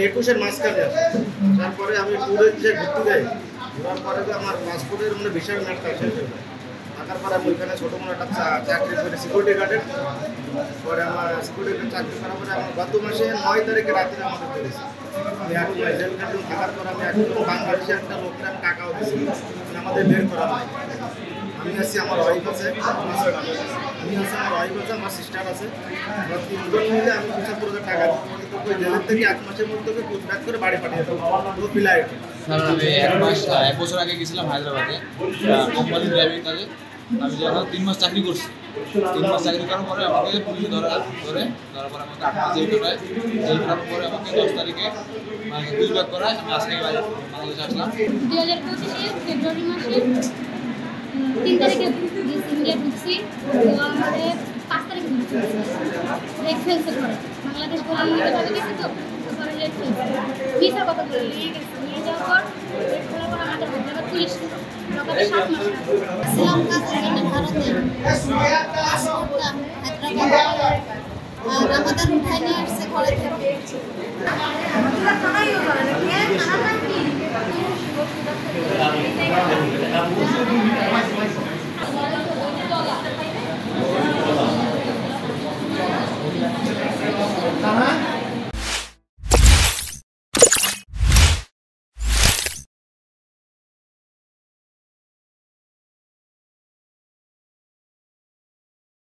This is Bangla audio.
একুশের মাঝখানে তারপরে আমি ট্যুরের যে ঘুরতে যাই ঘোরার পরে আমার পাসপোর্টের মানে ভিসার ম্যাটটা শেষ হয়ে যায়। থাকার পরে আমি ওইখানে ছোটো মোটো একটা চাকরি করে সিকিউরিটি গার্ডের পরে আমার সিকিউরিটি চাকরি করার পরে আমার গত মাসে 9 তারিখে রাত্রে আমাকে পেরেছি। জেল খাটুন থাকার পর আমি একজন বাংলাদেশে একটা লোককে আমি টাকাও দিয়েছি, আমাদের বের করা হয়। আমি আছি, আমার ওয়াইফ আছে, আমার সিস্টার আছে, আমরা 3 জন মিলে আমি 75,000 টাকা জেলের থেকে 1 মাসের মধ্যে পুষব্যাক করে বাড়ি পাঠিয়ে দেবো ফ্লাইট। আমি 1 বছর আগে গেছিলাম হায়দ্রাবাদে কোম্পানি ড্রাইভিং কাজে। আমি যখন 3 মাস চাকরি করছি, 3 মাস চাকরি করার পরে আমাকে পুলিশ ধরার পরে আমাকে জেল ঢোকায়। জেল ঢোকার পরে আমাকে 10 তারিখে পুষব্যাক করায়। আমি আজকে বাংলাদেশে আসলাম। 2025 ফেব্রুয়ারি মাসের 3 তারিখে ইন্ডিয়া ঢুকছি, তো আমাদের 5 তারিখে লেট ফেলছে করে বাংলাদেশ বলে ইন্ডিয়াভাবে গেছি, তো পরে লেট ফেলছে ভিসা কথা বলে নিয়ে গেছে। নিয়ে যাওয়ার পর লেট ফেলার পর আমাদের হায়দ্রাবাদ পুলিশ লোকালে 7 মাস ছিলাম কাজের জন্য ভারতে। পাসপোর্টটা হায়দ্রাবাদ আর আমাদের উঠাই নিয়ে আসছে ঘরে থেকে।